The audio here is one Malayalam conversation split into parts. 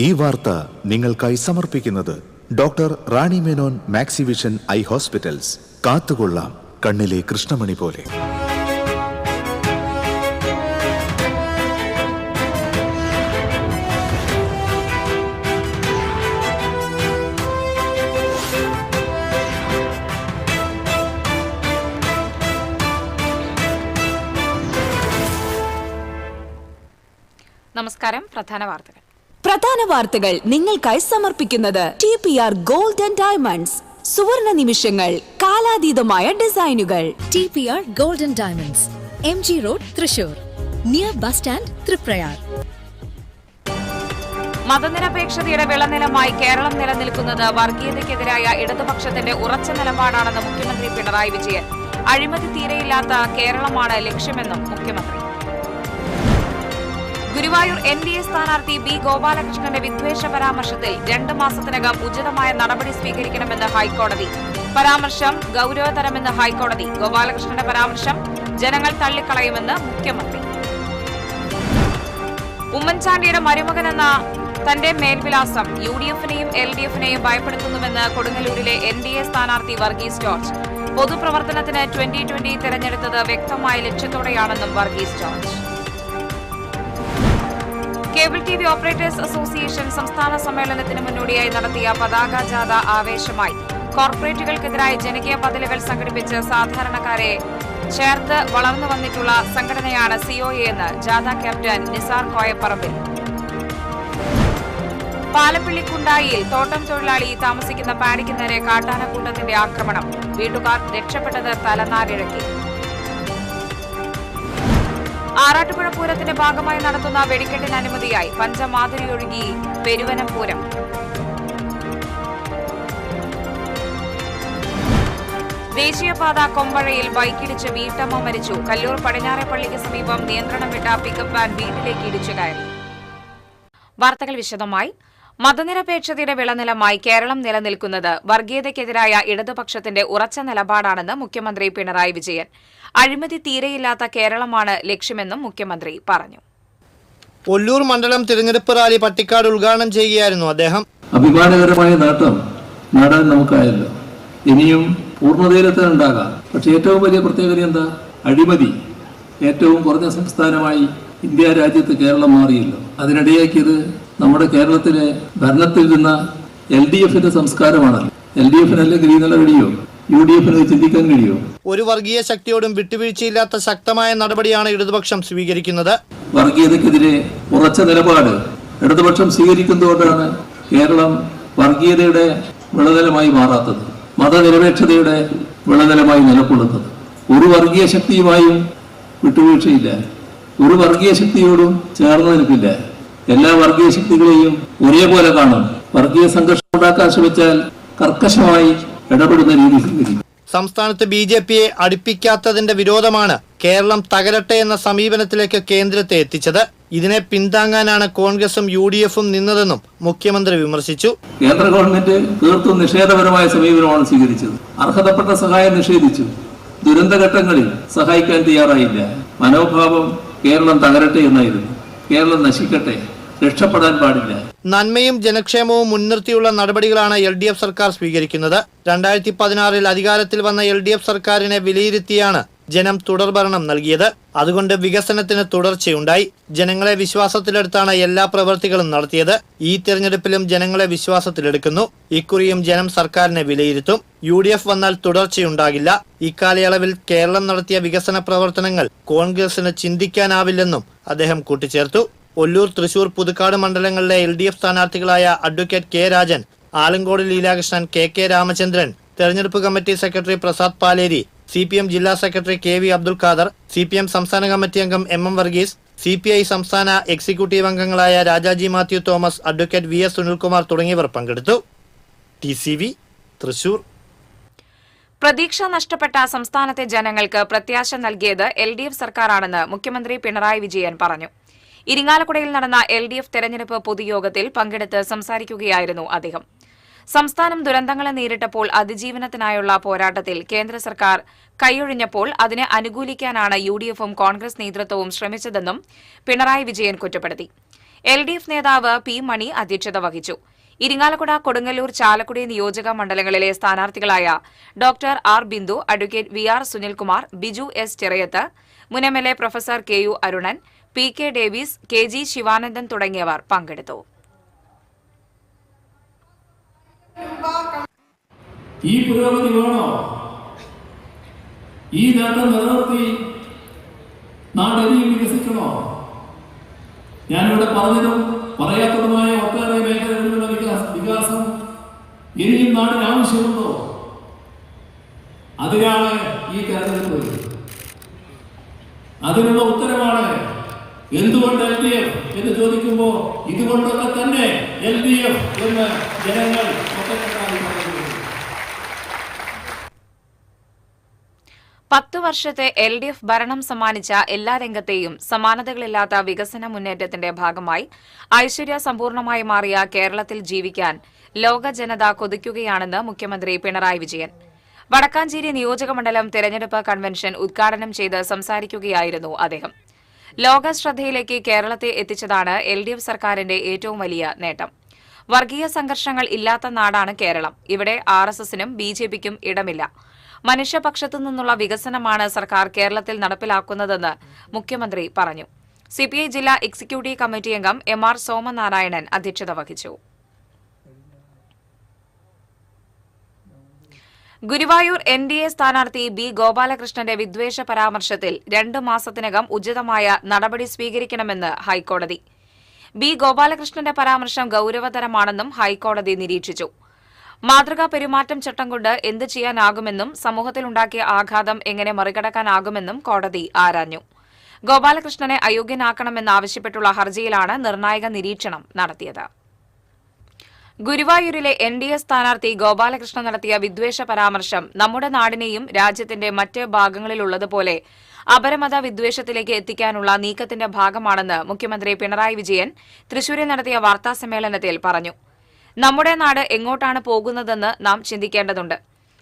ഈ വാർത്ത നിങ്ങൾക്കായി സമർപ്പിക്കുന്നത് doctor Rani Menon Maxivision I hospitals. കാത്തുകൊള്ളാം കണ്ണിലെ കൃഷ്ണമണി പോലെ. നമസ്കാരം. പ്രധാന വാർത്തകൾ നിങ്ങൾക്കായി സമർപ്പിക്കുന്നത് TPR ഗോൾഡ് ആൻഡ് ഡയമണ്ട്സ്. സുവർണ നിമിഷങ്ങൾ, കാലാതീതമായ ഡിസൈനുകൾ. TPR gold and diamonds, MG road, Thrissur, near bus stand, Triprayar. മതനിരപേക്ഷതയുടെ വിളനിലമായി കേരളം നിലനിൽക്കുന്നത് വർഗീയതയ്ക്കെതിരായ ഇടതുപക്ഷത്തിന്റെ ഉറച്ച നിലപാടാണെന്ന് മുഖ്യമന്ത്രി പിണറായി വിജയൻ. അഴിമതി തീരെയില്ലാത്ത കേരളമാണ് ലക്ഷ്യമെന്നും മുഖ്യമന്ത്രി. ഗുരുവായൂർ NDA സ്ഥാനാർത്ഥി B. ഗോപാലകൃഷ്ണന്റെ വിദ്വേഷ പരാമർശത്തിൽ 2 മാസത്തിനകം ഉചിതമായ നടപടി സ്വീകരിക്കണമെന്ന് ഹൈക്കോടതി. പരാമർശം ഗൌരവതരമെന്ന് ഹൈക്കോടതി. ഗോപാലകൃഷ്ണന്റെ പരാമർശം ജനങ്ങൾ തള്ളിക്കളയുമെന്ന് മുഖ്യമന്ത്രി. ഉമ്മൻചാണ്ടിയുടെ മരുമകനെന്ന തന്റെ മേൽവിലാസം UDF-നെയും LDF-നെയും ഭയപ്പെടുത്തുന്നുവെന്ന് കൊടുങ്ങല്ലൂരിലെ NDA സ്ഥാനാർത്ഥി വർഗീസ് ജോർജ്. പൊതുപ്രവർത്തനത്തിന് 2020 തെരഞ്ഞെടുത്തത് വ്യക്തമായ ലക്ഷ്യത്തോടെയാണെന്നും Varghese George. Cable TV operators association സംസ്ഥാന സമ്മേളനത്തിന് മുന്നോടിയായി നടത്തിയ പതാക ജാഥ ആവേശമായി. കോർപ്പറേറ്റുകൾക്കെതിരായ ജനകീയ ബദലുകൾ സംഘടിപ്പിച്ച് സാധാരണക്കാരെ ചേർത്ത് വളർന്നു വന്നിട്ടുള്ള സംഘടനയാണ് COA എന്ന് ജാഥ ക്യാപ്റ്റൻ നിസാർ കോയപ്പറമ്പിൽ. പാലപ്പിള്ളിക്കുണ്ടായിൽ തോട്ടം തൊഴിലാളി താമസിക്കുന്ന പാടിക്ക് നേരെ കാട്ടാനക്കൂട്ടത്തിന്റെ ആക്രമണം. വീട്ടുകാർ രക്ഷപ്പെട്ടത് തലനാരിഴക്കി. ആറാട്ടുപുഴ പൂരത്തിന്റെ ഭാഗമായി നടത്തുന്ന വെടിക്കെട്ടിന് അനുമതിയായി. പഞ്ചമാതിരിയൊഴുകി പെരുവനം പൂരം. ദേശീയപാത കൊമ്പഴയിൽ ബൈക്കിടിച്ച് വീട്ടമ്മ മരിച്ചു. കല്ലൂർ പടിഞ്ഞാറേപ്പള്ളിക്ക് സമീപം നിയന്ത്രണം വിട്ട പിക്കപ്പ് വാൻ വീട്ടിലേക്ക് ഇടിച്ചു കയറി. വാർത്തകൾ വിശദമായി. മതനിരപേക്ഷതയുടെ വിളനിലമായി കേരളം നിലനിൽക്കുന്നത് വർഗീയതയ്ക്കെതിരായ ഇടതുപക്ഷത്തിന്റെ ഉറച്ച നിലപാടാണെന്ന് മുഖ്യമന്ത്രി പിണറായി വിജയൻ. അഴിമതി തീരെയില്ലാത്ത കേരളമാണ് ലക്ഷ്യമെന്നും മുഖ്യമന്ത്രി പറഞ്ഞു. ഒല്ലൂർ മണ്ഡലം തിരഞ്ഞെടുപ്പ് റാലി പട്ടിക്കാട് ഉദ്ഘാടനം ചെയ്യുകയായിരുന്നു അദ്ദേഹം. അഭിമാനകരമായ നേട്ടം നേടാൻ നമുക്കായല്ലോ. ഇനിയും പൂർണ്ണതയിലെത്താനുണ്ടാകാം. പക്ഷെ ഏറ്റവും വലിയ പ്രത്യേകത എന്താ? അഴിമതി ഏറ്റവും കുറഞ്ഞ സംസ്ഥാനമായി ഇന്ത്യ രാജ്യത്ത് കേരളം മാറിയല്ലോ. അതിനിടയാക്കിയത് നമ്മുടെ കേരളത്തിലെ ഭരണത്തിലിരുന്ന LDF-ന്റെ സംസ്കാരമാണല്ലോ. LDF-നല്ലെങ്കിൽ ഈ നില കഴിയോ? UDF-ന് ചിന്തിക്കാൻ കഴിയോ? ഒരു വർഗീയ ശക്തിയോടും വിട്ടുവീഴ്ചയില്ലാത്ത ശക്തമായ നടപടിയാണ് ഇടതുപക്ഷം സ്വീകരിക്കുന്നത്. വർഗീയതയ്ക്കെതിരെ ഉറച്ച നിലപാട് ഇടതുപക്ഷം സ്വീകരിക്കുന്നതുകൊണ്ടാണ് കേരളം വർഗീയതയുടെ വിളനിലമായി മാറാത്തത്, മതനിരപേക്ഷതയുടെ വിളനിലമായി നിലകൊള്ളുന്നത്. ഒരു വർഗീയ ശക്തിയുമായും വിട്ടുവീഴ്ചയില്ല, ഒരു വർഗീയ ശക്തിയോടും ചേർന്ന് നിൽക്കില്ല. എല്ലാ വർഗീയ ശക്തികളെയും ഒരേപോലെ കാണും. വർഗീയ സംഘർഷം ഉണ്ടാക്കാൻ ശ്രമിച്ചാൽ കർക്കശമായി ഇടപെടുന്ന രീതി സ്വീകരിക്കും. സംസ്ഥാനത്ത് BJP-യെ അടുപ്പിക്കാത്തതിന്റെ വിരോധമാണ് കേരളം തകരട്ടെ എന്ന സമീപനത്തിലേക്ക് കേന്ദ്രത്തെ എത്തിച്ചത്. ഇതിനെ പിന്താങ്ങാനാണ് കോൺഗ്രസും UDF-ഉം നിന്നതെന്നും മുഖ്യമന്ത്രി വിമർശിച്ചു. കേന്ദ്ര ഗവൺമെന്റ് തീർത്തും നിഷേധപരമായ സമീപനമാണ് സ്വീകരിച്ചത്. അർഹതപ്പെട്ട സഹായം നിഷേധിച്ചു. ദുരന്തഘട്ടങ്ങളിൽ സഹായിക്കാൻ തയ്യാറായില്ല. മനോഭാവം കേരളം തകരട്ടെ എന്നായിരുന്നു. കേരളം നശിക്കട്ടെ, രക്ഷപ്പെടാൻ പാടില്ല. നന്മയും ജനക്ഷേമവും മുൻനിർത്തിയുള്ള നടപടികളാണ് LDF സർക്കാർ സ്വീകരിക്കുന്നത്. 2016-ൽ അധികാരത്തിൽ വന്ന LDF സർക്കാരിനെ വിലയിരുത്തിയാണ് ജനം തുടർഭരണം നൽകിയത്. അതുകൊണ്ട് വികസനത്തിന് തുടർച്ചയുണ്ടായി. ജനങ്ങളെ വിശ്വാസത്തിലെടുത്താണ് എല്ലാ പ്രവൃത്തികളും നടത്തിയത്. ഈ തെരഞ്ഞെടുപ്പിലും ജനങ്ങളെ വിശ്വാസത്തിലെടുക്കുന്നു. ഇക്കുറിയും ജനം സർക്കാരിനെ വിലയിരുത്തും. UDF വന്നാൽ തുടർച്ചയുണ്ടാകില്ല. ഇക്കാലയളവിൽ കേരളം നടത്തിയ വികസന പ്രവർത്തനങ്ങൾ കോൺഗ്രസിന് ചിന്തിക്കാനാവില്ലെന്നും അദ്ദേഹം കൂട്ടിച്ചേർത്തു. ഒല്ലൂർ, തൃശൂർ, പുതുക്കാട് മണ്ഡലങ്ങളിലെ LDF സ്ഥാനാർത്ഥികളായ advocate K. Rajan, Alankode Leelakrishnan, KK Ramachandran, തെരഞ്ഞെടുപ്പ് committee secretary Prasad Paleri, CPM ജില്ലാ secretary KV Abdul Khader, CPM സംസ്ഥാന കമ്മിറ്റി അംഗം MM വർഗീസ്, CPI സംസ്ഥാന എക്സിക്യൂട്ടീവ് അംഗങ്ങളായ Rajaji Mathew Thomas, advocate VS Sunilkumar തുടങ്ങിയവർ പങ്കെടുത്തു. TCV തൃശൂർ. പ്രതീക്ഷ നഷ്ടപ്പെട്ട സംസ്ഥാനത്തെ ജനങ്ങൾക്ക് പ്രത്യാശ നൽകിയത് LDF സർക്കാരാണെന്ന് മുഖ്യമന്ത്രി പിണറായി വിജയൻ പറഞ്ഞു. ഇരിങ്ങാലക്കുടയിൽ നടന്ന LDF തെരഞ്ഞെടുപ്പ് പൊതുയോഗത്തിൽ പങ്കെടുത്ത് സംസാരിക്കുകയായിരുന്നു അദ്ദേഹം. സംസ്ഥാനം ദുരന്തങ്ങളെ നേരിട്ടപ്പോൾ അതിജീവനത്തിനായുള്ള പോരാട്ടത്തിൽ കേന്ദ്ര സർക്കാർ കൈയൊഴിഞ്ഞപ്പോൾ അതിനെ അനുകൂലിക്കാനാണ് UDF-ഉം കോൺഗ്രസ് നേതൃത്വവും ശ്രമിച്ചതെന്നും പിണറായി വിജയൻ കുറ്റപ്പെടുത്തി. LDF നേതാവ് പി മണി അധ്യക്ഷത വഹിച്ചു. ഇരിങ്ങാലക്കുട, കൊടുങ്ങല്ലൂർ, ചാലക്കുടി നിയോജക മണ്ഡലങ്ങളിലെ സ്ഥാനാർത്ഥികളായ doctor R Bindu, advocate VR Sunilkumar, Biju S Chirayath, മുൻ MLA professor KU Arunan, PK Davis, KG Sivanandan തുടങ്ങിയവർ പങ്കെടുത്തു. ഈ പുരോഗതി വേണോ? ഈ നേട്ടം നിലനിർത്തി നാടിനിയും വികസിക്കണോ? ഞാനിവിടെ പറഞ്ഞതും പറയാത്തതുമായ ഒട്ടേറെ മേഖലകളിലുള്ള വികാസം ഇനിയും നാടിന് ആവശ്യമുണ്ടോ? അതിനാണ് ഈ തെരഞ്ഞെടുപ്പ്. അതിനുള്ള ഉത്തരമാണ് എന്തുകൊണ്ട് LDF എന്ന് ചോദിക്കുമ്പോൾ ഇതുകൊണ്ടൊക്കെ തന്നെ LDF എന്ന് ജനങ്ങൾ ഒറ്റക്കെട്ടായി പറയുന്നു. 10 വർഷത്തെ LDF ഭരണം സമ്മാനിച്ച എല്ലാ രംഗത്തെയും സമാനതകളില്ലാത്ത വികസന മുന്നേറ്റത്തിന്റെ ഭാഗമായി ഐശ്വര്യ സമ്പൂർണമായി മാറിയ കേരളത്തിൽ ജീവിക്കാൻ ലോക ജനത കൊതിക്കുകയാണെന്ന് മുഖ്യമന്ത്രി പിണറായി വിജയൻ. വടക്കാഞ്ചേരി നിയോജകമണ്ഡലം തെരഞ്ഞെടുപ്പ് കൺവെൻഷൻ ഉദ്ഘാടനം ചെയ്ത് സംസാരിക്കുകയായിരുന്നു അദ്ദേഹം. ലോക ശ്രദ്ധയിലേക്ക് കേരളത്തെ എത്തിച്ചതാണ് LDF സർക്കാരിന്റെ ഏറ്റവും വലിയ നേട്ടം. വർഗീയ സംഘർഷങ്ങൾ ഇല്ലാത്ത നാടാണ് കേരളം. ഇവിടെ RSSനും BJPക്കും ഇടമില്ല. മനുഷ്യപക്ഷത്തു നിന്നുള്ള വികസനമാണ് സർക്കാർ കേരളത്തിൽ നടപ്പിലാക്കുന്നതെന്ന് മുഖ്യമന്ത്രി പറഞ്ഞു. CPI ജില്ലാ എക്സിക്യൂട്ടീവ് കമ്മിറ്റി അംഗം MR സോമനാരായണൻ അധ്യക്ഷത വഹിച്ചു. ഗുരുവായൂർ NDA സ്ഥാനാർത്ഥി B ഗോപാലകൃഷ്ണന്റെ വിദ്വേഷ പരാമർശത്തിൽ 2 മാസത്തിനകം ഉചിതമായ നടപടി സ്വീകരിക്കണമെന്ന് ഹൈക്കോടതി. B ഗോപാലകൃഷ്ണന്റെ പരാമർശം ഗൌരവതരമാണെന്നും ഹൈക്കോടതി നിരീക്ഷിച്ചു. മാതൃകാ പെരുമാറ്റം ചട്ടം കൊണ്ട് എന്ത് ചെയ്യാനാകുമെന്നും സമൂഹത്തിലുണ്ടാക്കിയ ആഘാതം എങ്ങനെ മറികടക്കാനാകുമെന്നും കോടതി ആരാഞ്ഞു. ഗോപാലകൃഷ്ണനെ അയോഗ്യനാക്കണമെന്നാവശ്യപ്പെട്ടുള്ള ഹർജിയിലാണ് നിർണായക നിരീക്ഷണം നടത്തിയത്. ഗുരുവായൂരിലെ NDA സ്ഥാനാർത്ഥി ഗോപാലകൃഷ്ണൻ നടത്തിയ വിദ്വേഷ പരാമർശം നമ്മുടെ നാടിനെയും രാജ്യത്തിന്റെ മറ്റ് ഭാഗങ്ങളിലുള്ളതുപോലെ അപരമത വിദ്വേഷത്തിലേക്ക് എത്തിക്കാനുള്ള നീക്കത്തിന്റെ ഭാഗമാണെന്ന് മുഖ്യമന്ത്രി പിണറായി വിജയൻ തൃശൂരിൽ നടത്തിയ വാർത്താസമ്മേളനത്തിൽ പറഞ്ഞു. നമ്മുടെ നാട് എങ്ങോട്ടാണ് പോകുന്നതെന്ന് നാം ചിന്തിക്കേണ്ടതുണ്ട്.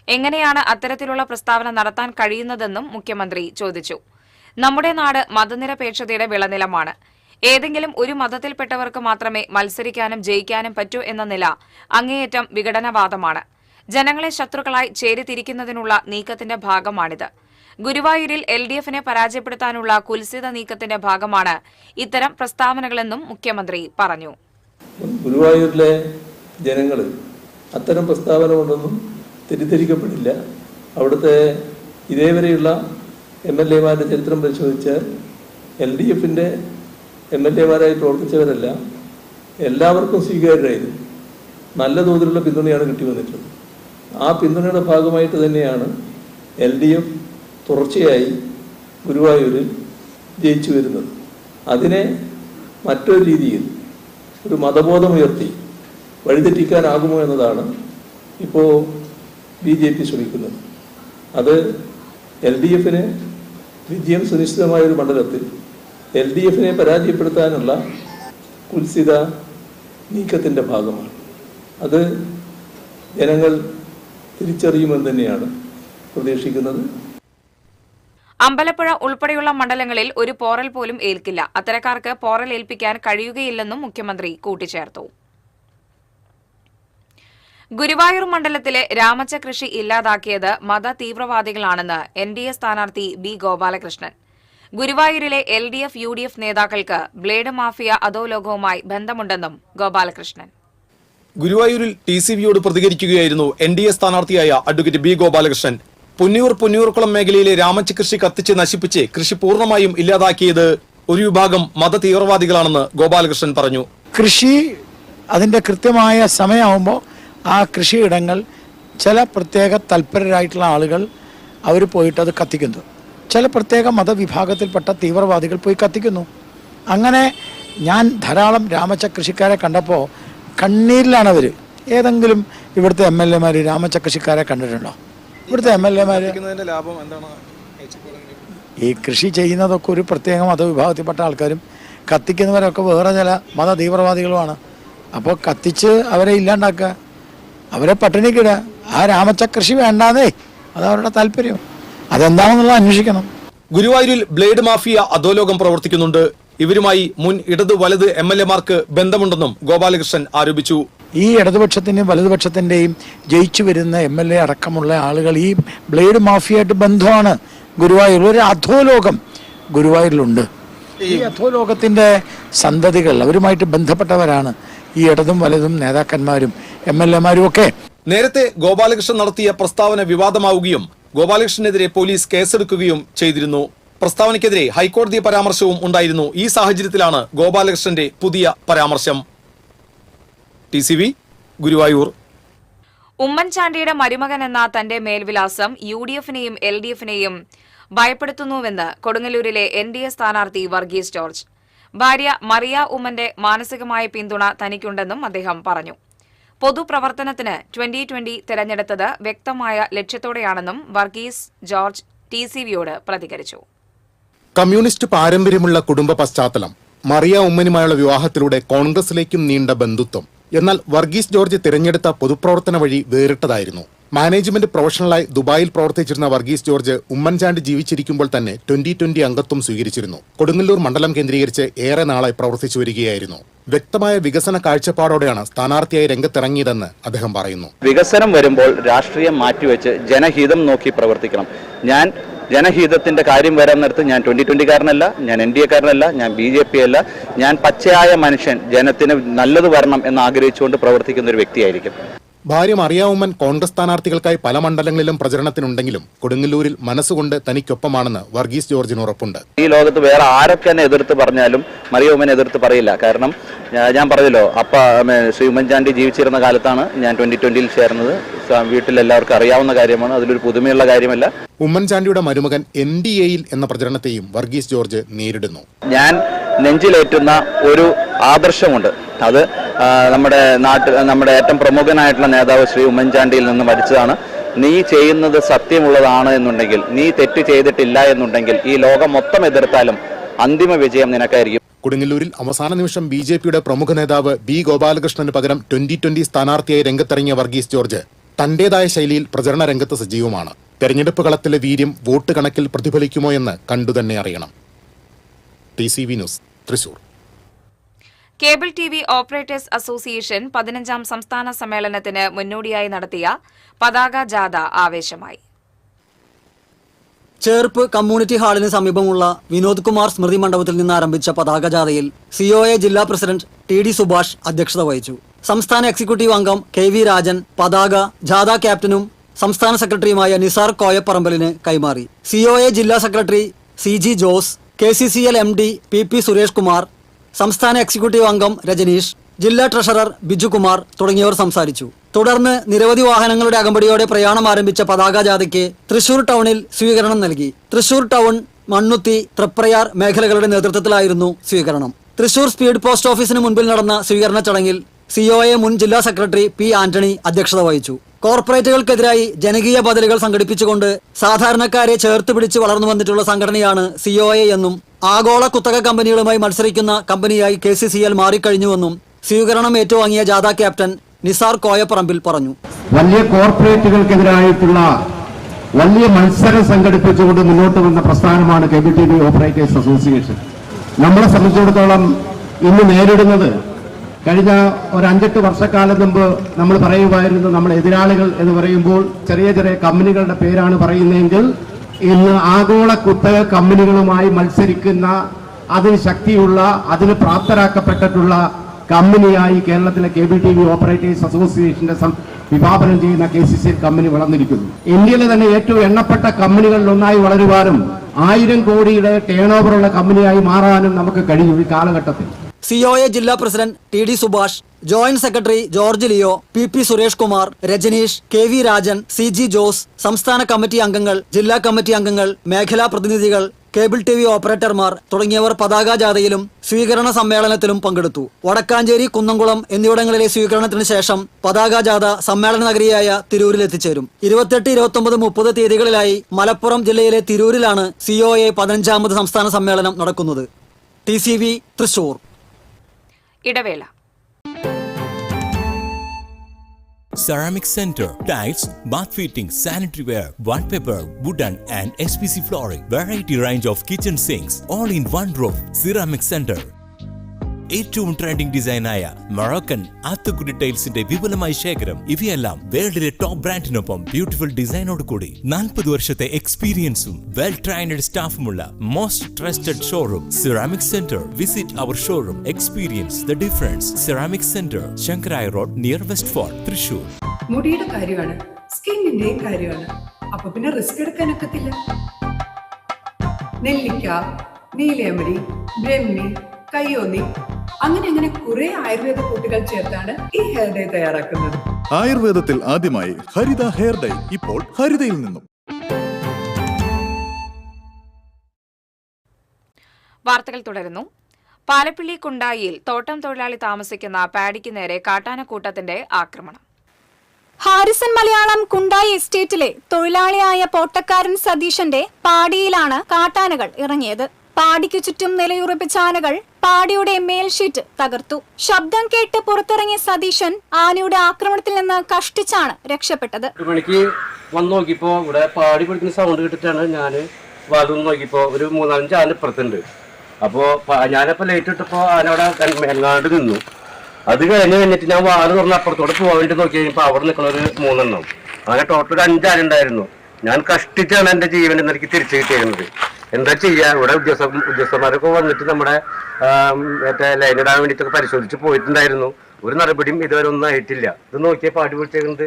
എങ്ങനെയാണ് അത്തരത്തിലുള്ള പ്രസ്താവന നടത്താൻ കഴിയുന്നതെന്നും മുഖ്യമന്ത്രി ചോദിച്ചു. നമ്മുടെ നാട് മതനിരപേക്ഷതയുടെ വിളനിലമാണ്. ഏതെങ്കിലും ഒരു മതത്തിൽപ്പെട്ടവർക്ക് മാത്രമേ മത്സരിക്കാനും ജയിക്കാനും പറ്റൂ എന്ന നില അങ്ങേയറ്റം വിഘടനവാദമാണ്. ജനങ്ങളെ ശത്രുക്കളായി ചേരിതിരിക്കുന്നതിനുള്ള നീക്കത്തിന്റെ ഭാഗമാണിത്. ഗുരുവായൂരിൽ LDFനെ പരാജയപ്പെടുത്താനുള്ള കുൽസിത നീക്കത്തിന്റെ ഭാഗമാണ് ഇത്തരം പ്രസ്താവനകളെന്നും മുഖ്യമന്ത്രി പറഞ്ഞു. ഗുരുവായൂരിലെ ജനങ്ങൾ അത്തരം പ്രസ്താവന കൊണ്ടൊന്നും തെറ്റിദ്ധരിക്കപ്പെടില്ല. അവിടുത്തെ ഇതേവരെയുള്ള MLAമാരുടെ ചരിത്രം പരിശോധിച്ചാൽ LDFന്റെ MLAമാരായി പ്രവർത്തിച്ചവരെല്ലാം എല്ലാവർക്കും സ്വീകാര്യരായിരുന്നു. നല്ല തോതിലുള്ള പിന്തുണയാണ് കിട്ടി വന്നിട്ടുള്ളത്. ആ പിന്തുണയുടെ ഭാഗമായിട്ട് തന്നെയാണ് LDF തുടർച്ചയായി ഗുരുവായൂരിൽ ജയിച്ചു വരുന്നത്. അതിനെ മറ്റൊരു രീതിയിൽ ഒരു മതബോധമുയർത്തി വഴിതെറ്റിക്കാനാകുമോ എന്നതാണ് ഇപ്പോൾ BJP ശ്രമിക്കുന്നത്. അത് LDFന് വിജയം സുനിശ്ചിതമായൊരു മണ്ഡലത്തിൽ LDFനെ പരാജയപ്പെടുത്താനുള്ള കുൽസിത നീക്കത്തിൻ്റെ ഭാഗമാണ്. അത് ജനങ്ങൾ തിരിച്ചറിയുമെന്ന് തന്നെയാണ് പ്രതീക്ഷിക്കുന്നത്. അമ്പലപ്പുഴ ഉൾപ്പെടെയുള്ള മണ്ഡലങ്ങളിൽ ഒരു പോറൽ പോലും ഏൽക്കില്ല. അത്തരക്കാർക്ക് പോറൽ ഏൽപ്പിക്കാൻ കഴിയുകയില്ലെന്നും മുഖ്യമന്ത്രി കൂട്ടിച്ചേർത്തു. ഗുരുവായൂർ മണ്ഡലത്തിലെ രാമച്ച കൃഷി ഇല്ലാതാക്കിയത് മത തീവ്രവാദികളാണെന്ന് NDA സ്ഥാനാർത്ഥി B ഗോപാലകൃഷ്ണൻ. ഗുരുവായൂരിലെ LDF UDF നേതാക്കൾക്ക് ബ്ലേഡ് മാഫിയ അധോലോകവുമായി ബന്ധമുണ്ടെന്നും ഗോപാലകൃഷ്ണൻ. ഗുരുവായൂരിൽ TCVയോട് പ്രതികരിക്കുകയായിരുന്നു NDA സ്ഥാനാർത്ഥിയായ അഡ്വക്കേറ്റ് B ഗോപാലകൃഷ്ണൻ. പുന്നിയൂർക്കുളം മേഖലയിലെ രാമച്ച കൃഷി കത്തിച്ച് നശിപ്പിച്ച് കൃഷി പൂർണ്ണമായും ഇല്ലാതാക്കിയത് ഒരു വിഭാഗം മത തീവ്രവാദികളാണെന്ന് ഗോപാലകൃഷ്ണൻ പറഞ്ഞു. കൃഷി അതിൻ്റെ കൃത്യമായ സമയമാകുമ്പോൾ ആ കൃഷിയിടങ്ങൾ ചില പ്രത്യേക തൽപരരായിട്ടുള്ള ആളുകൾ അവർ പോയിട്ട് അത് കത്തിക്കുന്നു. ചില പ്രത്യേക മതവിഭാഗത്തിൽപ്പെട്ട തീവ്രവാദികൾ പോയി കത്തിക്കുന്നു. അങ്ങനെ ഞാൻ ധാരാളം രാമച്ച കൃഷിക്കാരെ കണ്ടപ്പോൾ കണ്ണീരിലാണ് അവർ. ഏതെങ്കിലും ഇവിടുത്തെ MLAമാർ രാമച്ച കൃഷിക്കാരെ കണ്ടിട്ടുണ്ടോ? ഇവിടുത്തെ MLAമാർ ഈ കൃഷി ചെയ്യുന്നതൊക്കെ ഒരു പ്രത്യേക മതവിഭാഗത്തിൽപ്പെട്ട ആൾക്കാരും കത്തിക്കുന്നവരൊക്കെ വേറെ ചില മത തീവ്രവാദികളുമാണ്. അപ്പോൾ കത്തിച്ച് അവരെ ഇല്ലാണ്ടാക്കുക, അവരെ പട്ടിണിക്കിടുക. ആ രാമച്ച കൃഷി വേണ്ടാന്നേ, അതവരുടെ താല്പര്യം. അതെന്താണെന്നുള്ള അന്വേഷിക്കണം. ഗുരുവായൂരിൽ ബ്ലേഡ് മാഫിയ അധോലോകം പ്രവർത്തിക്കുന്നുണ്ട്. ഇവരുമായി മുൻ ഇടതു വലത് MLA-മാർക്ക് ബന്ധമുണ്ടെന്നും ഗോപാലകൃഷ്ണൻ ആരോപിച്ചു. ഈ ഇടതുപക്ഷത്തിന്റെയും വലതുപക്ഷത്തിന്റെയും ജയിച്ചു വരുന്ന MLA അടക്കമുള്ള ആളുകൾ ഈ ബ്ലേഡ് മാഫിയായിട്ട് ബന്ധമാണ്. ഗുരുവായൂർ ഒരു അധോലോകം ഗുരുവായൂരിലുണ്ട്. ഈ അധോലോകത്തിന്റെ സന്തതികൾ അവരുമായിട്ട് ബന്ധപ്പെട്ടവരാണ് ഈ ഇടതും വലതും നേതാക്കന്മാരും MLA-മാരും ഒക്കെ. നേരത്തെ ഗോപാലകൃഷ്ണൻ നടത്തിയ പ്രസ്താവന വിവാദമാവുകയും ഗോപാലകൃഷ്ണനെതിരെ പോലീസ് കേസെടുക്കുകയും ചെയ്തിരുന്നു. പ്രസ്താവനയ്ക്കെതിരെ ഹൈക്കോടതി പരാമർശവും ഉണ്ടായിരുന്നു. ഈ സാഹചര്യത്തിലാണ് ഗോപാലകൃഷ്ണന്റെ പുതിയ പരാമർശം. TCV ഗുരുവായൂർ. ഉമ്മൻചാണ്ടിയുടെ മരുമകൻ എന്ന തന്റെ മേൽവിലാസം UDF-നെയും LDF-നെയും ഭയപ്പെടുത്തുന്നുവെന്ന് കൊടുങ്ങല്ലൂരിലെ NDA സ്ഥാനാർത്ഥി വർഗീസ് ജോർജ്. ഭാര്യ മറിയ ഉമ്മന്റെ മാനസികമായ പിന്തുണ തനിക്കുണ്ടെന്നും അദ്ദേഹം പറഞ്ഞു. പൊതുപ്രവർത്തനത്തിന് 2020 തെരഞ്ഞെടുത്തത് വ്യക്തമായ ലക്ഷ്യത്തോടെയാണെന്നും വർഗീസ് ജോർജ് TCVയോട് പ്രതികരിച്ചു. കമ്മ്യൂണിസ്റ്റ് പാരമ്പര്യമുള്ള കുടുംബ പശ്ചാത്തലം, മറിയ ഉമ്മനുമായുള്ള വിവാഹത്തിലൂടെ കോൺഗ്രസിലേക്കും നീണ്ട ബന്ധുത്വം. എന്നാൽ വർഗീസ് ജോർജ് തിരഞ്ഞെടുത്ത പൊതുപ്രവർത്തന വഴി വേറിട്ടതായിരുന്നു. മാനേജ്മെന്റ് പ്രൊഫഷണലായി ദുബായിൽ പ്രവർത്തിച്ചിരുന്ന വർഗീസ് ജോർജ് ഉമ്മൻചാണ്ടി ജീവിച്ചിരിക്കുമ്പോൾ തന്നെ 2020 അംഗത്വം സ്വീകരിച്ചിരുന്നു. കൊടുങ്ങല്ലൂർ മണ്ഡലം കേന്ദ്രീകരിച്ച് ഏറെ നാളായി പ്രവർത്തിച്ചു വരികയായിരുന്നു. വ്യക്തമായ വികസന കാഴ്ചപ്പാടോടെയാണ് സ്ഥാനാർത്ഥിയായി രംഗത്തിറങ്ങിയതെന്ന് അദ്ദേഹം പറയുന്നു. വികസനം വരുമ്പോൾ രാഷ്ട്രീയം മാറ്റിവെച്ച് ജനഹിതം നോക്കി പ്രവർത്തിക്കണം. ഞാൻ ജനഹിതത്തിന്റെ കാര്യം വരാൻ നേരത്ത് ഞാൻ 2020-കാരനല്ല, ഞാൻ NDA-കാരനല്ല, ഞാൻ BJP അല്ല. ഞാൻ പച്ചയായ മനുഷ്യൻ, ജനത്തിന് നല്ലത് വരണം എന്ന് ആഗ്രഹിച്ചുകൊണ്ട് പ്രവർത്തിക്കുന്ന ഒരു വ്യക്തിയായിരിക്കും. ഭാര്യ മറിയ ഉമ്മൻ കോൺഗ്രസ് സ്ഥാനാർത്ഥികൾക്കായി പല മണ്ഡലങ്ങളിലും പ്രചരണത്തിനുണ്ടെങ്കിലും കൊടുങ്ങല്ലൂരിൽ മനസ്സുകൊണ്ട് തനിക്കൊപ്പമാണെന്ന് വർഗീസ് ജോർജിന് ഉറപ്പുണ്ട്. ഈ ലോകത്ത് വേറെ ആരൊക്കെ എന്നെ എതിർത്ത് പറഞ്ഞാലും മറിയ ഉമ്മനെ എതിർത്ത് പറയില്ല. കാരണം ഞാൻ പറഞ്ഞല്ലോ, ശ്രീ ഉമ്മൻചാണ്ടി ജീവിച്ചിരുന്ന കാലത്താണ് ഞാൻ 2020-ൽ ചേർന്നത്. വീട്ടിലെല്ലാവർക്കും അറിയാവുന്ന കാര്യമാണ്, അതിലൊരു പുതുമയുള്ള കാര്യമല്ല. ഉമ്മൻചാണ്ടിയുടെ മരുമകൻ NDA-യിൽ എന്ന പ്രചരണത്തെയും വർഗീസ് ജോർജ് നേരിടുന്നു. ഞാൻ നെഞ്ചിലേറ്റുന്ന ഒരു ആദർശമുണ്ട്. അത് നമ്മുടെ ഏറ്റവും പ്രമുഖനായിട്ടുള്ള നേതാവ് ശ്രീ ഉമ്മൻചാണ്ടിയിൽ നിന്ന് പഠിച്ചതാണ്. നീ ചെയ്യുന്നത് സത്യമുള്ളതാണ് എന്നുണ്ടെങ്കിൽ, നീ തെറ്റ് ചെയ്തിട്ടില്ല എന്നുണ്ടെങ്കിൽ ഈ ലോകം മൊത്തം എതിർത്താലും അന്തിമ വിജയം നിനക്കായിരിക്കും. കൊടുങ്ങല്ലൂരിൽ അവസാന നിമിഷം BJP-യുടെ പ്രമുഖ നേതാവ് B. ഗോപാലകൃഷ്ണന് പകരം 2020 സ്ഥാനാർത്ഥിയായി രംഗത്തിറങ്ങിയ വർഗീസ് ജോർജ് തന്റേതായ ശൈലിയിൽ പ്രചരണ രംഗത്ത് സജീവമാണ്. തെരഞ്ഞെടുപ്പ് കളത്തിലെ വീര്യം വോട്ട് കണക്കിൽ പ്രതിഫലിക്കുമോ എന്ന് കണ്ടുതന്നെ അറിയണം. TCV news, Thrissur. Cable TV operators association 15ാം സംസ്ഥാന സമ്മേളനത്തിന് മുന്നോടിയായി നടത്തിയ പതാക ജാഥ ആവേശമായി. ചേർപ്പ് കമ്മ്യൂണിറ്റി ഹാളിന് സമീപമുള്ള വിനോദ് കുമാർ സ്മൃതി മണ്ഡപത്തിൽ നിന്ന് ആരംഭിച്ച പതാക ജാഥയിൽ COA ജില്ലാ പ്രസിഡന്റ് TD സുഭാഷ് അധ്യക്ഷത വഹിച്ചു. സംസ്ഥാന എക്സിക്യൂട്ടീവ് അംഗം KV രാജൻ പതാക ജാഥ ക്യാപ്റ്റനും സംസ്ഥാന സെക്രട്ടറിയുമായ നിസാർ കോയപ്പറമ്പലിന് കൈമാറി. COA ജില്ലാ secretary CG Jose, KCCL MD PP Suresh Kumar, സംസ്ഥാന എക്സിക്യൂട്ടീവ് അംഗം രജനീഷ്, ജില്ലാ ട്രഷറർ ബിജുകുമാർ തുടങ്ങിയവർ സംസാരിച്ചു. തുടർന്ന് നിരവധി വാഹനങ്ങളുടെ അകമ്പടിയോടെ പ്രയാണം ആരംഭിച്ച പതാക ജാഥയ്ക്ക് തൃശൂർ ടൗണിൽ സ്വീകരണം നൽകി. തൃശൂർ ടൗൺ, മണ്ണുത്തി, തൃപ്രയാർ മേഖലകളുടെ നേതൃത്വത്തിലായിരുന്നു സ്വീകരണം. തൃശൂർ സ്പീഡ് പോസ്റ്റ് ഓഫീസിന് മുൻപിൽ നടന്ന സ്വീകരണ ചടങ്ങിൽ COA മുൻ ജില്ലാ സെക്രട്ടറി P. ആന്റണി അധ്യക്ഷത വഹിച്ചു. കോർപ്പറേറ്റുകൾക്കെതിരായി ജനകീയ ബദലുകൾ സംഘടിപ്പിച്ചുകൊണ്ട് സാധാരണക്കാരെ ചേർത്ത് പിടിച്ച് വളർന്നു വന്നിട്ടുള്ള സംഘടനയാണ് COA എന്നും ആഗോള കുത്തക കമ്പനികളുമായി മത്സരിക്കുന്ന കമ്പനിയായി KCCL മാറിക്കഴിഞ്ഞുവെന്നും സ്വീകരണം ഏറ്റുവാങ്ങിയ ജാഥ ക്യാപ്റ്റൻ നിസാർ കോയപ്പറമ്പിൽ പറഞ്ഞു. വലിയ കോർപ്പറേറ്റുകൾക്കെതിരായിട്ടുള്ള വലിയ മത്സരം സംഘടിപ്പിച്ചുകൊണ്ട് മുന്നോട്ട് വന്ന പ്രസ്ഥാനമാണ് കേബിൾ TV ഓപ്പറേറ്റേഴ്സ് അസോസിയേഷൻ. നമ്മളെ സംബന്ധിച്ചിടത്തോളം ഇന്ന് നേരിടുന്നത്, കഴിഞ്ഞ ഒരു 5-8 വർഷക്കാലം മുമ്പ് നമ്മൾ പറയുമായിരുന്നു, നമ്മൾ എതിരാളികൾ എന്ന് പറയുമ്പോൾ ചെറിയ ചെറിയ കമ്പനികളുടെ പേരാണ് പറയുന്നതെങ്കിൽ ഇന്ന് ആഗോള കുത്തക കമ്പനികളുമായി മത്സരിക്കുന്ന, അതിന് ശക്തിയുള്ള, അതിന് പ്രാപ്തരാക്കപ്പെട്ടിട്ടുള്ള കമ്പനിയായി കേരളത്തിലെ കേബിൾ TV ഓപ്പറേറ്റേഴ്സ് അസോസിയേഷന്റെ വിഭാവനം ചെയ്യുന്ന KCCL കമ്പനി വളർന്നിരിക്കുന്നു. ഇന്ത്യയിലെ തന്നെ ഏറ്റവും എണ്ണപ്പെട്ട കമ്പനികളിൽ ഒന്നായി വളരുവാനും 1000 കോടിയുടെ ടേൺ ഓവറുള്ള കമ്പനിയായി മാറാനും നമുക്ക് കഴിഞ്ഞു ഈ കാലഘട്ടത്തിൽ. COA ജില്ലാ president TD Subhash, joint secretary George Leo, PP Suresh Kumar, Rajneesh, KV Rajan, CG Jose, സംസ്ഥാന കമ്മിറ്റി അംഗങ്ങൾ, ജില്ലാ കമ്മിറ്റി അംഗങ്ങൾ, മേഖലാ പ്രതിനിധികൾ, കേബിൾ TV ഓപ്പറേറ്റർമാർ തുടങ്ങിയവർ പതാക ജാഥയിലും സ്വീകരണ സമ്മേളനത്തിലും പങ്കെടുത്തു. വടക്കാഞ്ചേരി, കുന്നംകുളം എന്നിവിടങ്ങളിലെ സ്വീകരണത്തിന് ശേഷം പതാക ജാഥ സമ്മേളന നഗരിയായ തിരൂരിൽ എത്തിച്ചേരും. 28, 29, 30 തീയതികളിലായി മലപ്പുറം ജില്ലയിലെ തിരൂരിലാണ് COA 15ാമത് സംസ്ഥാന സമ്മേളനം നടക്കുന്നത്. TCV തൃശൂർ. ഇടവേള. Ceramic Center. Tiles, bath fittings, sanitary ware, wallpaper, wooden and SPC flooring. Variety range of kitchen sinks. All in one roof. Ceramic Center. ഏറ്റവും ട്രെൻഡിംഗ് ഡിസൈനായ മൊറോക്കൻ ആത്തുകുടി ടൈൽസിന്റെ വിപുലമായ ശേഖരം. ഇവയെല്ലാം വേൾഡിലെ ടോപ്പ് ബ്രാൻഡിനൊപ്പം ബ്യൂട്ടിഫുൾ ഡിസൈനോട് കൂടി 40 വർഷത്തെ എക്സ്പീരിയൻസും വെൽ ട്രെയിൻഡ് സ്റ്റാഫുമുള്ള most trusted showroom ceramic centre. Visit our showroom, experience the difference. Ceramic centre, Shankaraya road, near west fort, Thrissur. മുടിയുടെ കാര്യമാണ്, സ്കിന്നിന്റെയും കാര്യമാണ്. അപ്പൊ പിന്നെ റിസ്ക് എടുക്കാനൊക്കത്തില്ല. നെല്ലിക്ക, നീലയമരി, ബ്രഹ്മി, കയ്യോന്നി, അങ്ങനെ കുറെ ആയുർവേദ കൂട്ടുകൾ ചേർത്താണ് ഈ ഹെയർ ഡേ തയ്യാറാക്കുന്നത്. ആയുർവേദത്തിൽ ആദ്യമായി ഹരിത ഹെയർ ഡേ, ഇപ്പോൾ ഹരിതയിൽ നിന്നും. വാർത്തകൾ തുടരുന്നു. പാലപ്പിള്ളി കുണ്ടായിയിൽ തോട്ടം തൊഴിലാളി താമസിക്കുന്ന പാഡിക്ക് നേരെ കാട്ടാനക്കൂട്ടത്തിന്റെ ആക്രമണം. ഹാരിസൺ മലയാളം കുണ്ടായി എസ്റ്റേറ്റിലെ തൊഴിലാളിയായ പോട്ടക്കാരൻ സതീശന്റെ പാടിയിലാണ് കാട്ടാനകൾ ഇറങ്ങിയത്. പാടിക്ക് ചുറ്റും നിലയുറപ്പിച്ച ആനകൾ പാടിയുടെ മേൽഷീറ്റ് തകർത്തു. ശബ്ദം കേട്ട് പുറത്തിറങ്ങിയ സതീശൻ ആനയുടെ ആക്രമണത്തിൽ നിന്ന് കഷ്ടിച്ചാണ് രക്ഷപ്പെട്ടത്. 1 മണിക്ക് വന്ന് നോക്കിയപ്പോ ഇവിടെ പാടി പിടിക്കുന്ന സൗണ്ട് കേട്ടിട്ടാണ് ഞാൻ വന്ന് നോക്കിയപ്പോ ഒരു 3-5 ആന ഇപ്പുറത്തുണ്ട്. അപ്പോ ഞാനപ്പോ ലൈറ്റ് ഇട്ടപ്പോ ആന അവിടെ മേൽങ്ങാണ്ട് നിന്നു. അത് കഴിഞ്ഞിട്ട് ഞാൻ വാല് തുറന്ന് അപ്പുറത്തോടെ പോകാൻ വേണ്ടി നോക്കി കഴിഞ്ഞപ്പോ അവിടെ നിൽക്കുന്ന ഒരു 3 എണ്ണം. അങ്ങനെ ടോട്ടൽ 5 ആന ഉണ്ടായിരുന്നു. ഞാൻ കഷ്ടിച്ചാണ് എന്റെ ജീവൻ എനിക്ക് തിരിച്ചു കിട്ടിയിരുന്നത്. എന്താ ചെയ്യാ, ഇവിടെ ഉദ്യോഗസ്ഥന്മാരൊക്കെ വന്നിട്ട് നമ്മുടെ മറ്റേ ലൈനിടാൻ വേണ്ടിയിട്ടൊക്കെ പരിശോധിച്ച് പോയിട്ടുണ്ടായിരുന്നു. ഒരു നടപടിയും ഇതുവരെ ഒന്നും ആയിട്ടില്ല. ഇത് നോക്കിയാൽ പാടി പിടിച്ചേക്കുന്നത്.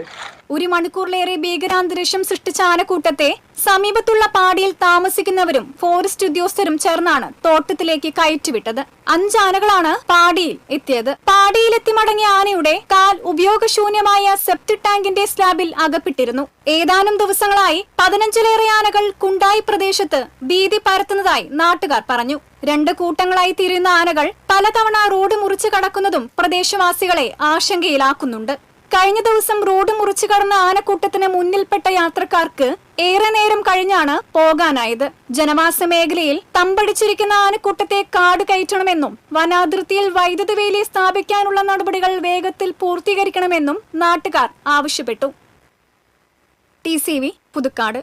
1 മണിക്കൂറിലേറെ ഭീകരാന്തരീക്ഷം സൃഷ്ടിച്ച ആനക്കൂട്ടത്തെ സമീപത്തുള്ള പാടിയിൽ താമസിക്കുന്നവരും ഫോറസ്റ്റ് ഉദ്യോഗസ്ഥരും ചേർന്നാണ് തോട്ടത്തിലേക്ക് കയറ്റിവിട്ടത്. 5 ആനകളാണ് പാടിയിൽ എത്തിയത്. പാടിയിലെത്തി മടങ്ങിയ ആനയുടെ കാൽ ഉപയോഗശൂന്യമായ സെപ്റ്റിക് ടാങ്കിന്റെ സ്ലാബിൽ അകപ്പെട്ടിരുന്നു. ഏതാനും ദിവസങ്ങളായി 15ലേറെ ആനകൾ കുണ്ടായി പ്രദേശത്ത് ഭീതി പരത്തുന്നതായി നാട്ടുകാർ പറഞ്ഞു. 2 കൂട്ടങ്ങളായി തിരിയുന്ന ആനകൾ പലതവണ റോഡ് മുറിച്ചു കടക്കുന്നതും പ്രദേശവാസികളെ ആശങ്കയിലാക്കുന്നുണ്ട്. കഴിഞ്ഞ ദിവസം റോഡ് മുറിച്ചു കടന്ന ആനക്കൂട്ടത്തിന് മുന്നിൽപ്പെട്ട യാത്രക്കാർക്ക് ഏറെ നേരം കഴിഞ്ഞാണ് പോകാനായത്. ജനവാസ മേഖലയിൽ തമ്പടിച്ചിരിക്കുന്ന ആനക്കൂട്ടത്തെ കാട് കയറ്റണമെന്നും വനാതിർത്തിയിൽ വൈദ്യുതി വേലി സ്ഥാപിക്കാനുള്ള നടപടികൾ വേഗത്തിൽ പൂർത്തീകരിക്കണമെന്നും നാട്ടുകാർ ആവശ്യപ്പെട്ടു. TCV പുതുക്കാട്.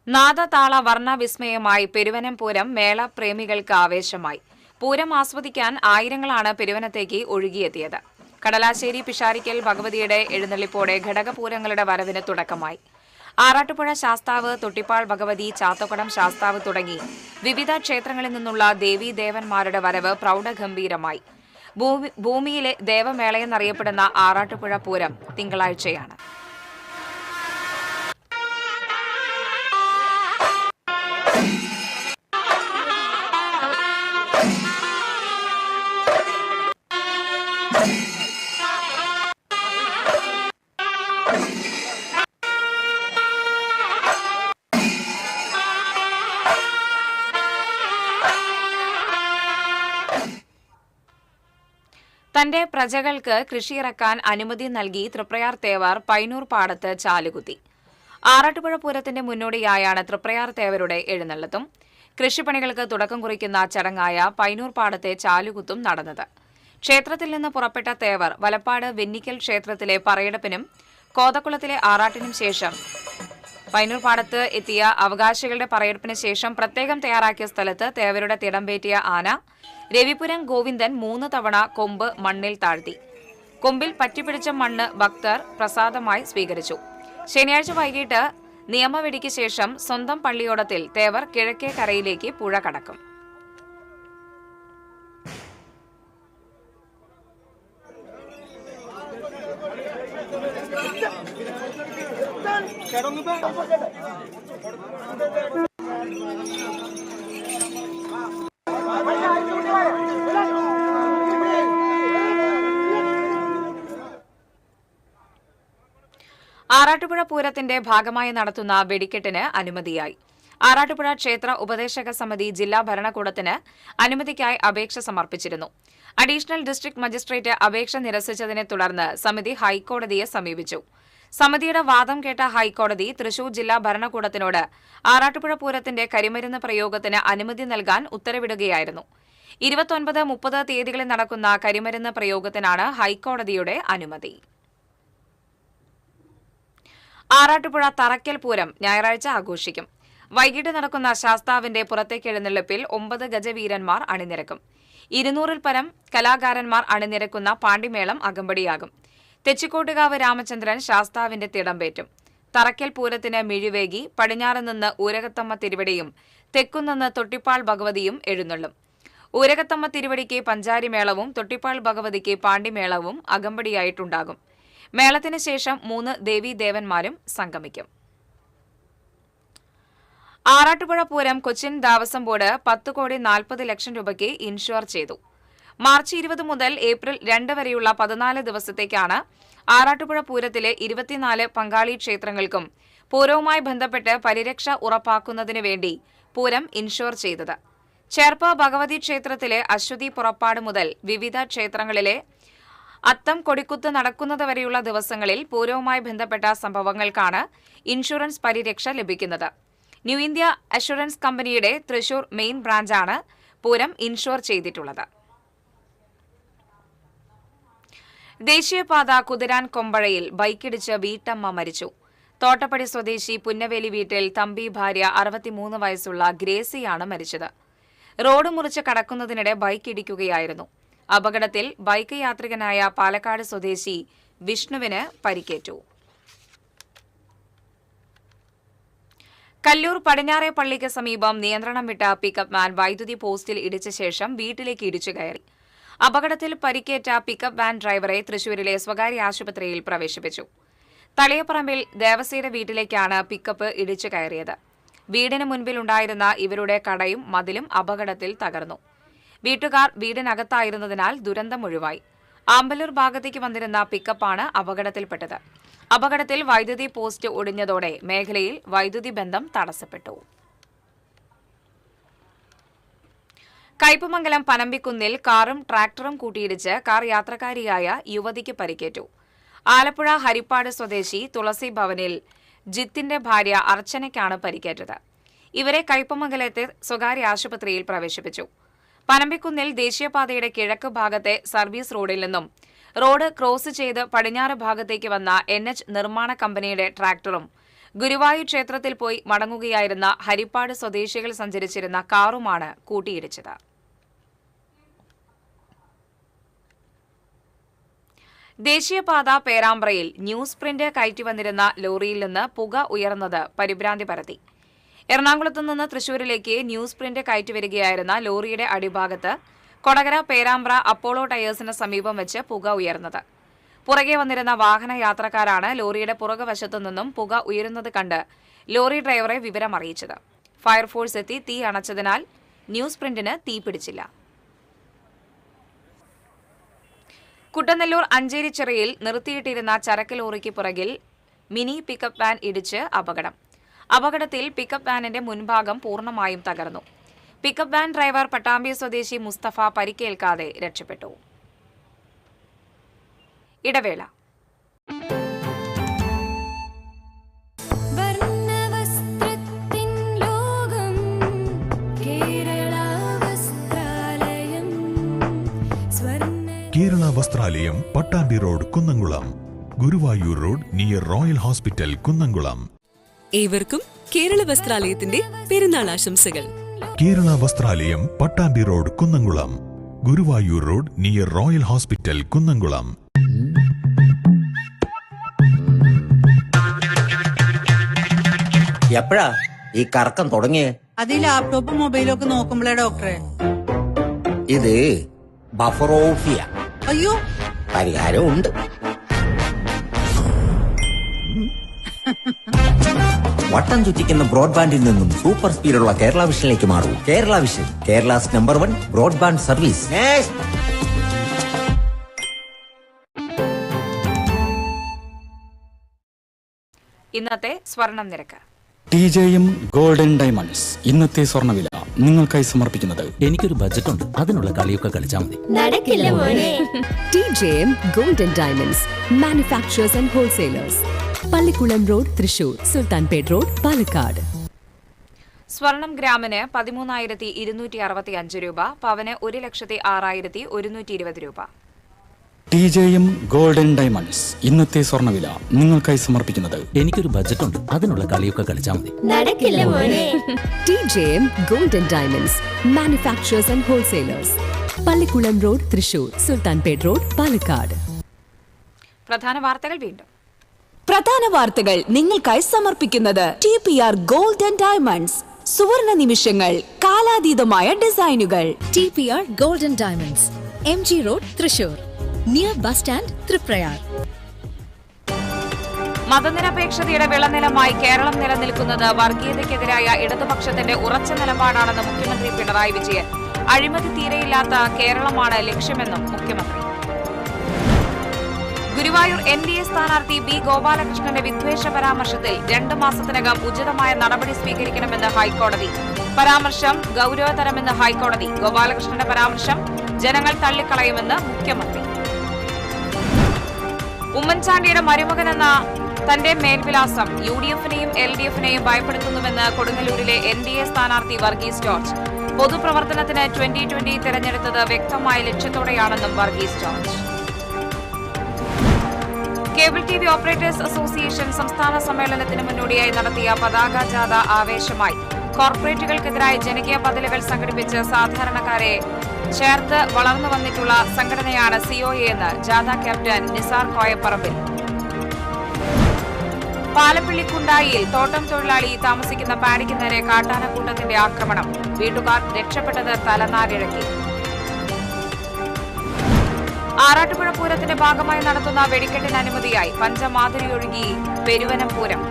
നാദതാള വർണ്ണവിസ്മയമായി പെരുവനം പൂരം. മേള പ്രേമികൾക്ക് ആവേശമായി. പൂരം ആസ്വദിക്കാൻ ആയിരങ്ങളാണ് പെരുവനത്തേക്ക് ഒഴുകിയെത്തിയത്. കടലാശ്ശേരി പിഷാരിക്കൽ ഭഗവതിയുടെ എഴുന്നള്ളിപ്പോടെ ഘടകപൂരങ്ങളുടെ വരവിന് തുടക്കമായി. ആറാട്ടുപുഴ ശാസ്താവ്, തൊട്ടിപ്പാൾ ഭഗവതി, ചാത്തക്കുടം ശാസ്താവ് തുടങ്ങി വിവിധ ക്ഷേത്രങ്ങളിൽ നിന്നുള്ള ദേവീദേവന്മാരുടെ വരവ് പ്രൗഢഗംഭീരമായി. ഭൂമിയിലെ ദേവമേളയെന്നറിയപ്പെടുന്ന ആറാട്ടുപുഴ പൂരം തിങ്കളാഴ്ചയാണ്. തന്റെ പ്രജകൾക്ക് കൃഷിയിറക്കാൻ അനുമതി നൽകി തൃപ്രയാർ തേവർ പൈനൂർ പാടത്ത് ചാലുകുത്തി. ആറാട്ടുപുഴ പൂരത്തിന്റെ മുന്നോടിയായാണ് തൃപ്രയാർ തേവരുടെ എഴുന്നള്ളത്തും കൃഷിപ്പണികൾക്ക് തുടക്കം കുറിക്കുന്ന ചടങ്ങായ പൈനൂർ പാടത്തെ ചാലുകുത്തും നടന്നത്. ക്ഷേത്രത്തിൽ നിന്ന് പുറപ്പെട്ട തേവർ വലപ്പാട് വെന്നിക്കൽ ക്ഷേത്രത്തിലെ പറയെടുപ്പിനും കോതക്കുളത്തിലെ ആറാട്ടിനും ശേഷം പൈനൂർ പാടത്ത് എത്തിയ അവകാശികളുടെ പറയെടുപ്പിന് ശേഷം പ്രത്യേകം തയ്യാറാക്കിയ സ്ഥലത്ത് തേവരുടെ തിടമ്പേറ്റിയ ആന രവിപുരം ഗോവിന്ദൻ 3 തവണ കൊമ്പ് മണ്ണിൽ താഴ്ത്തി. കൊമ്പിൽ പറ്റിപ്പിടിച്ച മണ്ണ് ഭക്തർ പ്രസാദമായി സ്വീകരിച്ചു. ശനിയാഴ്ച വൈകിട്ട് നിയമവെടിക്ക് ശേഷം സ്വന്തം പള്ളിയോടത്തിൽ തേവർ കിഴക്കേ കരയിലേക്ക് പുഴ കടക്കും. ആറാട്ടുപുഴ പൂരത്തിന്റെ ഭാഗമായി നടത്തുന്ന വെടിക്കെട്ടിന് അനുമതിയായി. ആറാട്ടുപുഴ ക്ഷേത്ര ഉപദേശക സമിതി ജില്ലാ ഭരണകൂടത്തിന് അനുമതിക്കായി അപേക്ഷ സമർപ്പിച്ചിരുന്നു. അഡീഷണൽ ഡിസ്ട്രിക്ട് മജിസ്ട്രേറ്റ് അപേക്ഷ നിരസിച്ചതിനെ തുടർന്ന് സമിതി ഹൈക്കോടതിയെ സമീപിച്ചു. സമിതിയുടെ വാദം കേട്ട ഹൈക്കോടതി തൃശൂർ ജില്ലാ ഭരണകൂടത്തിനോട് ആറാട്ടുപുഴ പൂരത്തിന്റെ കരിമരുന്ന് പ്രയോഗത്തിന് അനുമതി നൽകാൻ ഉത്തരവിടുകയായിരുന്നു. 29-30 തീയതികളിൽ നടക്കുന്ന കരിമരുന്ന് പ്രയോഗത്തിനാണ് ഹൈക്കോടതിയുടെ അനുമതി. ആറാട്ടുപുഴ തറയ്ക്കൽ പൂരം ഞായറാഴ്ച ആഘോഷിക്കും. വൈകിട്ട് നടക്കുന്ന ശാസ്താവിന്റെ പുറത്തേക്കെഴുന്നള്ളിപ്പിൽ 9 ഗജവീരന്മാർ അണിനിരക്കും. 200-ൽ പരം കലാകാരന്മാർ അണിനിരക്കുന്ന പാണ്ടിമേളം അകമ്പടിയാകും. തെച്ചിക്കോട്ടുകാവ് രാമചന്ദ്രൻ ശാസ്താവിന്റെ തിടമ്പേറ്റും. തറയ്ക്കൽ പൂരത്തിന് മിഴിവേകി പടിഞ്ഞാറ് നിന്ന് ഊരകത്തമ്മ തിരുവടിയും തെക്കുനിന്ന് തൊട്ടിപ്പാൾ ഭഗവതിയും എഴുന്നള്ളും. ഊരകത്തമ്മ തിരുവടിക്ക് പഞ്ചാരിമേളവും തൊട്ടിപ്പാൾ ഭഗവതിക്ക് പാണ്ടിമേളവും അകമ്പടിയായിട്ടുണ്ടാകും. മേളത്തിന് ശേഷം 3 ദേവീദേവന്മാരും സംഗമിക്കും. ആറാട്ടുപുഴ പൂരം കൊച്ചിൻ ദേവസ്വം ബോർഡ് 10,40,00,000 രൂപയ്ക്ക് ഇൻഷ്വർ ചെയ്തു. മാർച്ച് 20 മുതൽ ഏപ്രിൽ 2 വരെയുള്ള 14 ദിവസത്തേക്കാണ് ആറാട്ടുപുഴ പൂരത്തിലെ 24 പങ്കാളി ക്ഷേത്രങ്ങൾക്കും പൂരവുമായി ബന്ധപ്പെട്ട് പരിരക്ഷ ഉറപ്പാക്കുന്നതിനു വേണ്ടി പൂരം ഇൻഷ്വർ ചെയ്തത്. ചേർപ്പ് ഭഗവതി ക്ഷേത്രത്തിലെ അശ്വതി പുറപ്പാട് മുതൽ വിവിധ ക്ഷേത്രങ്ങളിലെ അത്തം കൊടിക്കുത്ത് നടക്കുന്നതുവരെയുള്ള ദിവസങ്ങളിൽ പൂരവുമായി ബന്ധപ്പെട്ട സംഭവങ്ങൾക്കാണ് ഇൻഷുറൻസ് പരിരക്ഷ ലഭിക്കുന്നത്. ന്യൂ ഇന്ത്യ അഷുറൻസ് കമ്പനിയുടെ തൃശൂർ മെയിൻ ബ്രാഞ്ചാണ് പൂരം ഇൻഷുർ ചെയ്തിട്ടുള്ളത്. ദേശീയപാത കുതിരാൻ കൊമ്പഴയിൽ ബൈക്കിടിച്ച് വീട്ടമ്മ മരിച്ചു. തോട്ടപ്പടി സ്വദേശി പുന്നവേലി വീട്ടിൽ തമ്പി ഭാര്യ 63 വയസ്സുള്ള ഗ്രേസിയാണ് മരിച്ചത്. റോഡ് മുറിച്ച് കടക്കുന്നതിനിടെ ബൈക്ക് ഇടിക്കുകയായിരുന്നു. അപകടത്തിൽ ബൈക്ക് യാത്രികനായ പാലക്കാട് സ്വദേശി വിഷ്ണുവിന് പരിക്കേറ്റു. കല്ലൂർ പടിഞ്ഞാറെ പള്ളിക്ക് സമീപം നിയന്ത്രണം വിട്ട പിക്കപ്പ് വാൻ വൈദ്യുതി പോസ്റ്റിൽ ഇടിച്ച ശേഷം വീട്ടിലേക്ക് ഇടിച്ചു കയറി. അപകടത്തിൽ പരിക്കേറ്റ പിക്കപ്പ് വാൻ ഡ്രൈവറെ തൃശൂരിലെ സ്വകാര്യ ആശുപത്രിയിൽ പ്രവേശിപ്പിച്ചു. തളിയപ്പറമ്പിൽ ദേവസിയുടെ വീട്ടിലേക്കാണ് പിക്കപ്പ് ഇടിച്ചു കയറിയത്. വീടിന് മുൻപിലുണ്ടായിരുന്ന ഇവരുടെ കടയും മതിലും അപകടത്തിൽ തകർന്നു. വീട്ടുകാർ വീടിനകത്തായിരുന്നതിനാൽ ദുരന്തം ഒഴിവായി. ആമ്പല്ലൂർ ഭാഗത്തേക്ക് വന്നിരുന്ന പിക്കപ്പാണ് അപകടത്തിൽപ്പെട്ടത്. അപകടത്തിൽ വൈദ്യുതി പോസ്റ്റ് ഒടിഞ്ഞതോടെ മേഖലയിൽ വൈദ്യുതി ബന്ധം തടസ്സപ്പെട്ടു. കയ്പമംഗലം പനമ്പിക്കുന്നിൽ കാറും ട്രാക്ടറും കൂട്ടിയിടിച്ച് കാർ യാത്രക്കാരിയായ യുവതിക്ക് പരിക്കേറ്റു. ആലപ്പുഴ ഹരിപ്പാട് സ്വദേശി തുളസി ഭവനിൽ ജിത്തിന്റെ ഭാര്യ അർച്ചനയ്ക്കാണ് പരിക്കേറ്റത്. ഇവരെ കയ്പമംഗലത്തെ സ്വകാര്യ ആശുപത്രിയിൽ പ്രവേശിപ്പിച്ചു. പനമ്പിക്കുന്നിൽ ദേശീയപാതയുടെ കിഴക്ക് ഭാഗത്തെ സർവീസ് റോഡിൽ നിന്നും റോഡ് ക്രോസ് ചെയ്ത് പടിഞ്ഞാറ് ഭാഗത്തേക്ക് വന്ന NH നിർമ്മാണ കമ്പനിയുടെ ട്രാക്ടറും ഗുരുവായൂർ ക്ഷേത്രത്തിൽ പോയി മടങ്ങുകയായിരുന്ന ഹരിപ്പാട് സ്വദേശികൾ സഞ്ചരിച്ചിരുന്ന കാറുമാണ് കൂട്ടിയിടിച്ചത്. ദേശീയപാത പേരാമ്പ്രയിൽ ന്യൂസ് പ്രിന്റ് കയറ്റി വന്നിരുന്ന ലോറിയിൽ നിന്ന് പുക ഉയർന്നത് പരിഭ്രാന്തി പരത്തി. എറണാകുളത്തു നിന്ന് തൃശൂരിലേക്ക് ന്യൂസ് പ്രിന്റ് കയറ്റിവരികയായിരുന്ന ലോറിയുടെ അടിഭാഗത്ത് കൊടകര പേരാമ്പ്ര അപ്പോളോ ടയേഴ്സിന് സമീപം വെച്ച് പുക ഉയർന്നത്. പുറകെ വന്നിരുന്ന വാഹന യാത്രക്കാരാണ് ലോറിയുടെ പുറകുവശത്തു നിന്നും പുക ഉയരുന്നത് കണ്ട് ലോറി ഡ്രൈവറെ വിവരം അറിയിച്ചത്. ഫയർഫോഴ്സ് എത്തി തീ അണച്ചതിനാൽ ന്യൂസ് പ്രിന്റിന് തീപിടിച്ചില്ല. കുട്ടനെല്ലൂർ അഞ്ചേരിച്ചിറയിൽ നിർത്തിയിട്ടിരുന്ന ചരക്ക് ലോറിക്ക് പുറകിൽ മിനി പിക്കപ്പ് വാൻ ഇടിച്ച് അപകടം. അപകടത്തിൽ പിക്കപ്പ് വാനിന്റെ മുൻഭാഗം പൂർണ്ണമായും തകർന്നു. പിക്കപ്പ് വാൻ ഡ്രൈവർ പട്ടാമ്പി സ്വദേശി മുസ്തഫ പരിക്കേൽക്കാതെ രക്ഷപ്പെട്ടു. ഇടവേള. Kerala Vasthralayam Pattambi road Kunnamkulam, Guruvayur road near royal hospital Kunnamkulam. ഏവർക്കും കേരള വസ്ത്രാലയത്തിന്റെ പെരുന്നാൾ ആശംസകൾ. Kerala Vasthralayam Pattambi road Kunnamkulam, Guruvayur road near royal hospital Kunnamkulam. എപ്പോഴാ ഈ കറക്കം തുടങ്ങിയേ? അത് ഈ ലാപ്ടോപ്പും മൊബൈലും ഒക്കെ നോക്കുമ്പോഴേ ഡോക്ടറെ. ഇത് ബഫറോഫിയ. അയ്യോ, പരിഹാരം ഉണ്ട്. വട്ടം ചുറ്റിക്കുന്ന ബ്രോഡ്ബാൻഡിൽ നിന്നും സൂപ്പർ സ്പീഡുള്ള കേരള വിഷനിലേക്ക് മാറൂ. Kerala vision, Kerala's number 1 broadband service. ഇന്നത്തെ സ്വർണം നിരക്ക്. TJM ഗോൾഡൻ ഡയമണ്ട്സ് ഇന്നത്തെ സ്വർണ്ണവില നിങ്ങൾക്കായി സമർപ്പിക്കുന്നത്. എനിക്കൊരു ബജറ്റ് ഉണ്ട്, അതിനുള്ള കളിയൊക്കെ കളിച്ചാൽ മതി. നടക്കില്ല മോനെ. TJM golden diamonds manufacturers and wholesalers, Pallikulam road, Thrissur, Sulthanpet road, Palakkad. സ്വർണം ഗ്രാമിന് 13,265 രൂപ, പവന് 1,06,120 രൂപ. TJM ഗോൾഡൻ ഡയമണ്ട്സ് ഇന്നത്തെ സ്വർണ്ണവില നിങ്ങൾക്കായി സമർപ്പിക്കുന്നത്. എനിക്കൊരു ബജറ്റുണ്ട്, അതിനുള്ള കളിയൊക്കെ കളിച്ചാൽ മതി. നടക്കില്ല മോനെ. TJM Golden Diamonds, Manufacturers and Wholesalers. Pallikulam road, Thrissur. Sulthanpet road, Palakkad. പ്രധാന വാർത്തകൾ വീണ്ടും. പ്രധാന വാർത്തകൾ നിങ്ങൾക്കായി സമർപ്പിക്കുന്നത് TPR ഗോൾഡൻ ഡയമണ്ട്സ്. സുവർണ നിമിഷങ്ങൾ, കാലാതീതമായ ഡിസൈനുകൾ. TPR Golden Diamonds, MG Road, Thrissur. Near bus stand, Triprayar. മതനിരപേക്ഷതയുടെ വിളനിലമായി കേരളം നിലനിൽക്കുന്നത് വർഗീയതയ്ക്കെതിരായ ഇടതുപക്ഷത്തിന്റെ ഉറച്ച നിലപാടാണെന്ന് മുഖ്യമന്ത്രി പിണറായി വിജയൻ. അഴിമതി തീരെയില്ലാത്ത കേരളമാണ് ലക്ഷ്യമെന്നും മുഖ്യമന്ത്രി. ഗുരുവായൂർ NDA സ്ഥാനാർത്ഥി B. ഗോപാലകൃഷ്ണന്റെ വിദ്വേഷ പരാമർശത്തിൽ 2 മാസത്തിനകം ഉചിതമായ നടപടി സ്വീകരിക്കണമെന്ന് ഹൈക്കോടതി. പരാമർശം ഗൌരവതരമെന്ന് ഹൈക്കോടതി. ഗോപാലകൃഷ്ണന്റെ പരാമർശം ജനങ്ങൾ തള്ളിക്കളയുമെന്ന് മുഖ്യമന്ത്രി. ഉമ്മൻചാണ്ടിയുടെ മരുമകനെന്ന തന്റെ മേൽവിലാസം UDF-നെയും LDF-നെയും ഭയപ്പെടുത്തുന്നുവെന്ന് കൊടുങ്ങല്ലൂരിലെ NDA സ്ഥാനാർത്ഥി വർഗീസ് ജോർജ്. പൊതുപ്രവർത്തനത്തിന് 2020 തെരഞ്ഞെടുത്തത് വ്യക്തമായ ലക്ഷ്യത്തോടെയാണെന്നും Varghese George. Cable TV operators association സംസ്ഥാന സമ്മേളനത്തിന് മുന്നോടിയായി നടത്തിയ പതാക ജാഥ ആവേശമായി. കോർപ്പറേറ്റുകൾക്കെതിരായ ജനകീയ ബദലുകൾ സംഘടിപ്പിച്ച് സാധാരണക്കാരെ ചേർത്ത് വളർന്നു വന്നിട്ടുള്ള സംഘടനയാണ് COA എന്ന് ജാഥ ക്യാപ്റ്റൻ നിസാർ കോയപ്പറമ്പിൽ. പാലപ്പള്ളി കുണ്ടായിയിൽ തോട്ടം തൊഴിലാളി താമസിക്കുന്ന പാടിക്ക് നേരെ കാട്ടാനക്കൂട്ടത്തിന്റെ ആക്രമണം. വീട്ടുകാർ രക്ഷപ്പെട്ടത് തലനാരിഴക്കി. ആറാട്ടുപുഴ പൂരത്തിന്റെ ഭാഗമായി നടത്തുന്ന വെടിക്കെട്ടിന് അനുമതിയായി. പഞ്ചമാതിരിയൊഴുകി പെരുവനം പൂരം.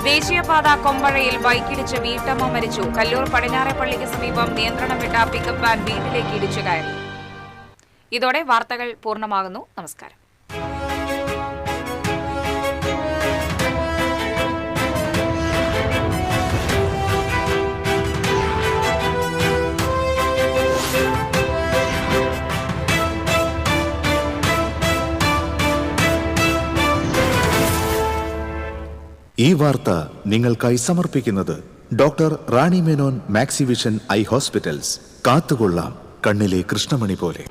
ദേശീയപാത കൊമ്പഴയിൽ ബൈക്കിടിച്ച് വീട്ടമ്മ മരിച്ചു. കല്ലൂർ പടിഞ്ഞാറേപ്പള്ളിക്ക് സമീപം നിയന്ത്രണം വിട്ട പിക്കപ്പ് വാൻ വീട്ടിലേക്ക് ഇടിച്ചു കയറി. ഇതോടെ വാർത്തകൾ പൂർണ്ണമാകുന്നു. നമസ്കാരം. ഈ വാർത്ത നിങ്ങൾക്കായി സമർപ്പിക്കുന്നത് doctor Rani Menon Maxivision I hospitals. കാത്തുകൊള്ളാം കണ്ണിലെ കൃഷ്ണമണി പോലെ.